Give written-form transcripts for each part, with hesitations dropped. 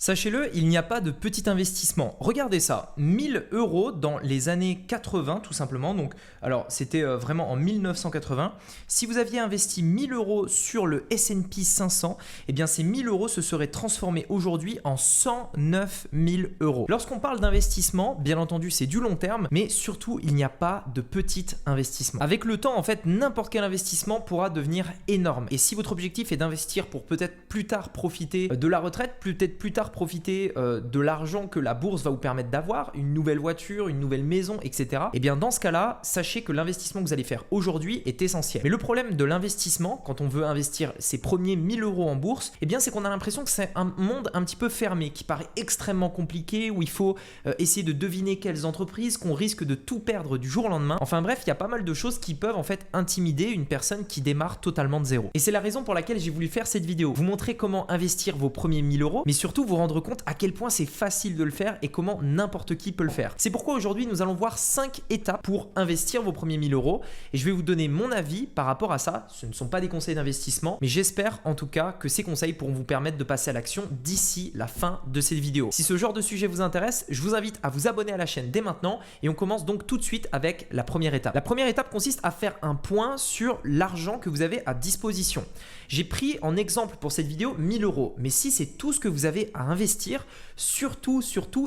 Sachez-le, il n'y a pas de petit investissement. Regardez ça, 1000 euros dans les années 80 tout simplement. Donc, alors c'était vraiment en 1980. Si vous aviez investi 1000 euros sur le S&P 500, eh bien ces 1000 euros se seraient transformés aujourd'hui en 109 000 euros. Lorsqu'on parle d'investissement, bien entendu c'est du long terme, mais surtout il n'y a pas de petit investissement. Avec le temps, en fait, n'importe quel investissement pourra devenir énorme. Et si votre objectif est d'investir pour peut-être plus tard profiter de la retraite, peut-être plus tard profiter de l'argent que la bourse va vous permettre d'avoir, une nouvelle voiture, une nouvelle maison, etc. Et bien dans ce cas-là, sachez que l'investissement que vous allez faire aujourd'hui est essentiel. Mais le problème de l'investissement, quand on veut investir ses premiers 1000 euros en bourse, eh bien c'est qu'on a l'impression que c'est un monde un petit peu fermé, qui paraît extrêmement compliqué, où il faut essayer de deviner quelles entreprises, qu'on risque de tout perdre du jour au lendemain. Enfin bref, il y a pas mal de choses qui peuvent en fait intimider une personne qui démarre totalement de zéro. Et c'est la raison pour laquelle j'ai voulu faire cette vidéo. Vous montrer comment investir vos premiers 1000 euros, mais surtout vous rendre compte à quel point c'est facile de le faire et comment n'importe qui peut le faire. C'est pourquoi aujourd'hui nous allons voir 5 étapes pour investir vos premiers 1000 euros et je vais vous donner mon avis par rapport à ça. Ce ne sont pas des conseils d'investissement, mais j'espère en tout cas que ces conseils pourront vous permettre de passer à l'action d'ici la fin de cette vidéo. Si ce genre de sujet vous intéresse, je vous invite à vous abonner à la chaîne dès maintenant et on commence donc tout de suite avec la première étape. La première étape consiste à faire un point sur l'argent que vous avez à disposition. J'ai pris en exemple pour cette vidéo 1000 euros, mais si c'est tout ce que vous avez à investir, surtout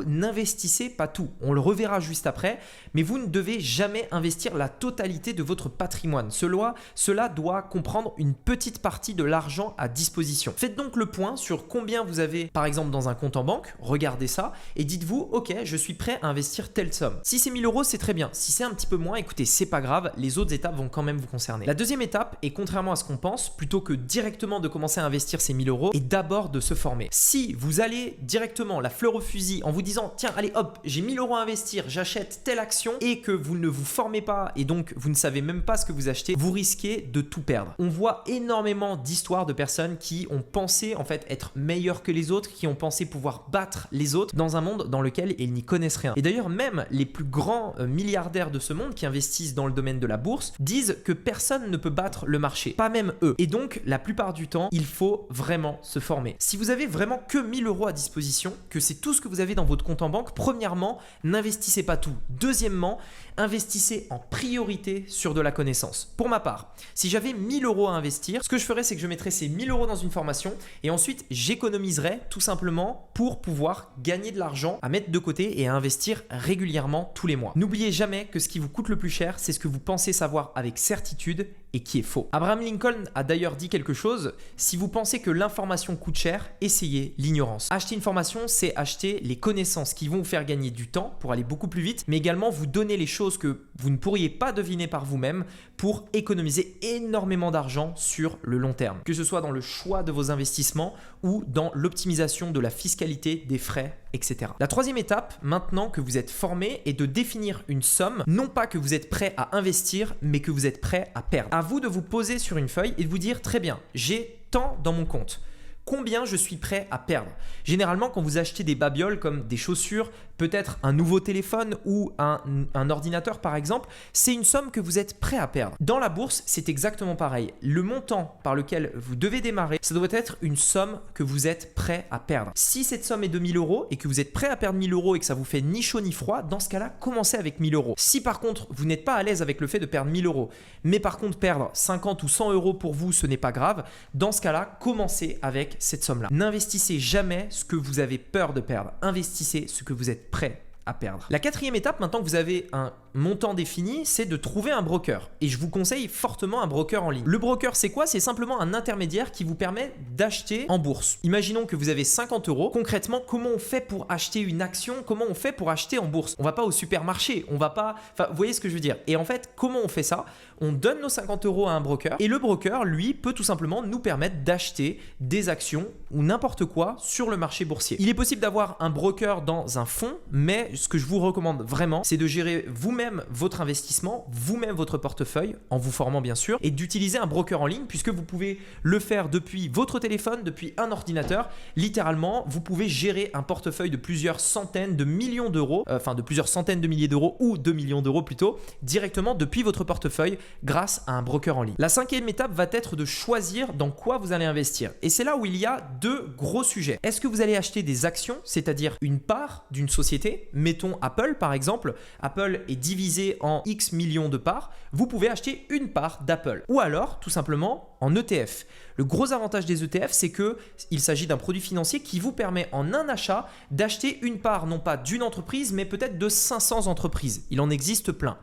n'investissez pas tout. On le reverra juste après, mais vous ne devez jamais investir la totalité de votre patrimoine. Cela doit comprendre une petite partie de l'argent à disposition. Faites donc le point sur combien vous avez par exemple dans un compte en banque, regardez ça et dites-vous ok, je suis prêt à investir telle somme. Si c'est 1000 euros, c'est très bien. Si c'est un petit peu moins, écoutez, c'est pas grave, les autres étapes vont quand même vous concerner. La deuxième étape, et contrairement à ce qu'on pense, plutôt que directement de commencer à investir ces 1000 euros, est d'abord de se former. Si vous allez directement la fleur au fusil en vous disant tiens allez hop, j'ai 1000 euros à investir, j'achète telle action et que vous ne vous formez pas et donc vous ne savez même pas ce que vous achetez, vous risquez de tout perdre. On voit énormément d'histoires de personnes qui ont pensé en fait être meilleures que les autres, qui ont pensé pouvoir battre les autres dans un monde dans lequel ils n'y connaissent rien. Et d'ailleurs même les plus grands milliardaires de ce monde qui investissent dans le domaine de la bourse disent que personne ne peut battre le marché, pas même eux. Et donc la plupart du temps, il faut vraiment se former. Si vous avez vraiment que 1000 euros à disposition, que c'est tout ce que vous avez dans votre compte en banque, premièrement, n'investissez pas tout. Deuxièmement, investissez en priorité sur de la connaissance. Pour ma part, si j'avais 1000 euros à investir, ce que je ferais, c'est que je mettrais ces 1000 euros dans une formation et ensuite j'économiserais tout simplement pour pouvoir gagner de l'argent à mettre de côté et à investir régulièrement tous les mois. N'oubliez jamais que ce qui vous coûte le plus cher, c'est ce que vous pensez savoir avec certitude et qui est faux. Abraham Lincoln a d'ailleurs dit quelque chose, si vous pensez que l'information coûte cher, essayez l'ignorance. Acheter une formation, c'est acheter les connaissances qui vont vous faire gagner du temps pour aller beaucoup plus vite, mais également vous donner les choses que vous ne pourriez pas deviner par vous-même pour économiser énormément d'argent sur le long terme. Que ce soit dans le choix de vos investissements ou dans l'optimisation de la fiscalité, des frais, etc. La troisième étape, maintenant que vous êtes formé, est de définir une somme, non pas que vous êtes prêt à investir, mais que vous êtes prêt à perdre. À vous de vous poser sur une feuille et de vous dire très bien, j'ai tant dans mon compte. Combien je suis prêt à perdre? Généralement, quand vous achetez des babioles comme des chaussures, peut-être un nouveau téléphone ou un ordinateur par exemple, c'est une somme que vous êtes prêt à perdre. Dans la bourse, c'est exactement pareil. Le montant par lequel vous devez démarrer, ça doit être une somme que vous êtes prêt à perdre. Si cette somme est de 1000 euros et que vous êtes prêt à perdre 1000 euros et que ça vous fait ni chaud ni froid, dans ce cas-là, commencez avec 1000 euros. Si par contre, vous n'êtes pas à l'aise avec le fait de perdre 1000 euros, mais par contre perdre 50 ou 100 euros pour vous, ce n'est pas grave, dans ce cas-là, commencez avec cette somme-là. N'investissez jamais ce que vous avez peur de perdre. Investissez ce que vous êtes prêt à perdre. La quatrième étape, maintenant que vous avez un montant défini, c'est de trouver un broker. Et je vous conseille fortement un broker en ligne. Le broker, c'est quoi? C'est simplement un intermédiaire qui vous permet d'acheter en bourse. Imaginons que vous avez 50 euros. Concrètement, comment on fait pour acheter une action? Comment on fait pour acheter en bourse? On va pas au supermarché, on va pas... Enfin, vous voyez ce que je veux dire? Et en fait, comment on fait ça? On donne nos 50 euros à un broker et le broker, lui, peut tout simplement nous permettre d'acheter des actions ou n'importe quoi sur le marché boursier. Il est possible d'avoir un broker dans un fonds, mais ce que je vous recommande vraiment, c'est de gérer vous-même votre investissement, vous-même votre portefeuille, en vous formant bien sûr, et d'utiliser un broker en ligne puisque vous pouvez le faire depuis votre téléphone, depuis un ordinateur. Littéralement, vous pouvez gérer un portefeuille de plusieurs centaines de millions d'euros, de plusieurs centaines de milliers d'euros ou 2 millions d'euros plutôt, directement depuis votre portefeuille grâce à un broker en ligne. La cinquième étape va être de choisir dans quoi vous allez investir. Et c'est là où il y a deux gros sujets. Est-ce que vous allez acheter des actions, c'est-à-dire une part d'une société, mettons Apple par exemple, Apple est divisé en X millions de parts, vous pouvez acheter une part d'Apple. Ou alors, tout simplement, en ETF. Le gros avantage des ETF, c'est qu'il s'agit d'un produit financier qui vous permet en un achat d'acheter une part, non pas d'une entreprise, mais peut-être de 500 entreprises. Il en existe plein.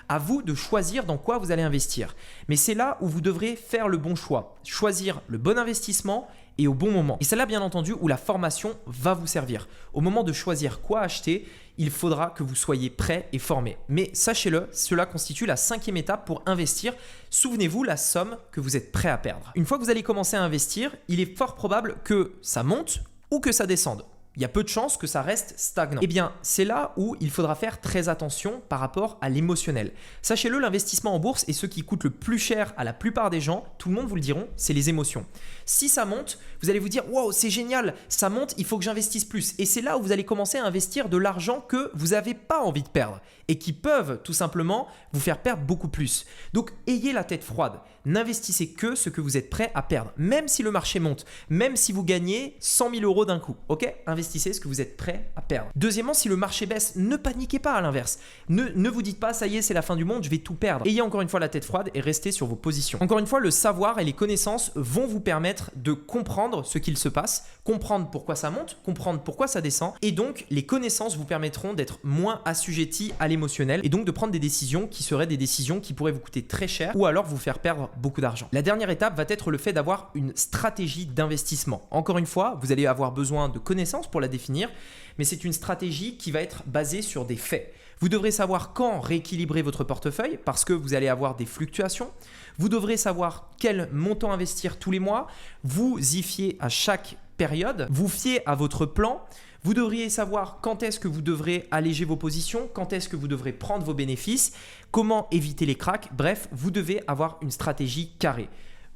À vous de choisir dans quoi vous allez investir. Mais c'est là où vous devrez faire le bon choix. Choisir le bon investissement et au bon moment. Et c'est là bien entendu où la formation va vous servir. Au moment de choisir quoi acheter, il faudra que vous soyez prêt et formé. Mais sachez-le, cela constitue la cinquième étape pour investir. Souvenez-vous la somme que vous êtes prêt à perdre. Une fois que vous allez commencer à investir, il est fort probable que ça monte ou que ça descende. Il y a peu de chances que ça reste stagnant. Eh bien, c'est là où il faudra faire très attention par rapport à l'émotionnel. Sachez-le, l'investissement en bourse est ce qui coûte le plus cher à la plupart des gens, tout le monde vous le diront, c'est les émotions. Si ça monte, vous allez vous dire « Wow, c'est génial, ça monte, il faut que j'investisse plus ». Et c'est là où vous allez commencer à investir de l'argent que vous n'avez pas envie de perdre et qui peuvent tout simplement vous faire perdre beaucoup plus. Donc, ayez la tête froide. N'investissez que ce que vous êtes prêt à perdre, même si le marché monte, même si vous gagnez 100 000 euros d'un coup. Ok ? Investissez ce que vous êtes prêt à perdre. Deuxièmement, si le marché baisse, ne paniquez pas à l'inverse. Ne vous dites pas, ça y est, c'est la fin du monde, je vais tout perdre. Ayez encore une fois la tête froide et restez sur vos positions. Encore une fois, le savoir et les connaissances vont vous permettre de comprendre ce qu'il se passe, comprendre pourquoi ça monte, comprendre pourquoi ça descend. Et donc, les connaissances vous permettront d'être moins assujettis à l'émotionnel et donc de prendre des décisions qui seraient des décisions qui pourraient vous coûter très cher ou alors vous faire perdre beaucoup d'argent. La dernière étape va être le fait d'avoir une stratégie d'investissement. Encore une fois, vous allez avoir besoin de connaissances pour la définir, mais c'est une stratégie qui va être basée sur des faits. Vous devrez savoir quand rééquilibrer votre portefeuille parce que vous allez avoir des fluctuations. Vous devrez savoir quel montant investir tous les mois. Vous y fiez à chaque période. Vous fiez à votre plan. Vous devriez savoir quand est-ce que vous devrez alléger vos positions, quand est-ce que vous devrez prendre vos bénéfices, comment éviter les cracks. Bref, vous devez avoir une stratégie carrée.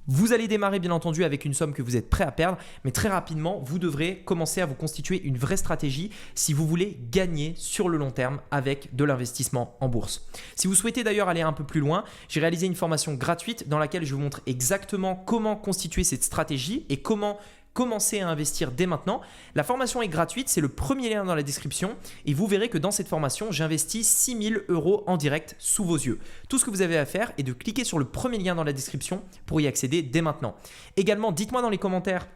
Vous allez démarrer bien entendu avec une somme que vous êtes prêt à perdre, mais très rapidement, vous devrez commencer à vous constituer une vraie stratégie si vous voulez gagner sur le long terme avec de l'investissement en bourse. Si vous souhaitez d'ailleurs aller un peu plus loin, j'ai réalisé une formation gratuite dans laquelle je vous montre exactement comment constituer cette stratégie et comment commencer à investir dès maintenant. La formation est gratuite, c'est le premier lien dans la description et vous verrez que dans cette formation, j'investis 6 000 € en direct sous vos yeux. Tout ce que vous avez à faire est de cliquer sur le premier lien dans la description pour y accéder dès maintenant. Également, dites-moi dans les commentaires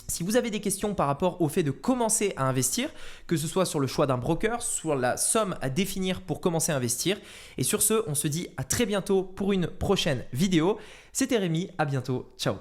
si vous avez des questions par rapport au fait de commencer à investir, que ce soit sur le choix d'un broker, sur la somme à définir pour commencer à investir. Et sur ce, on se dit à très bientôt pour une prochaine vidéo. C'était Rémi, à bientôt, ciao.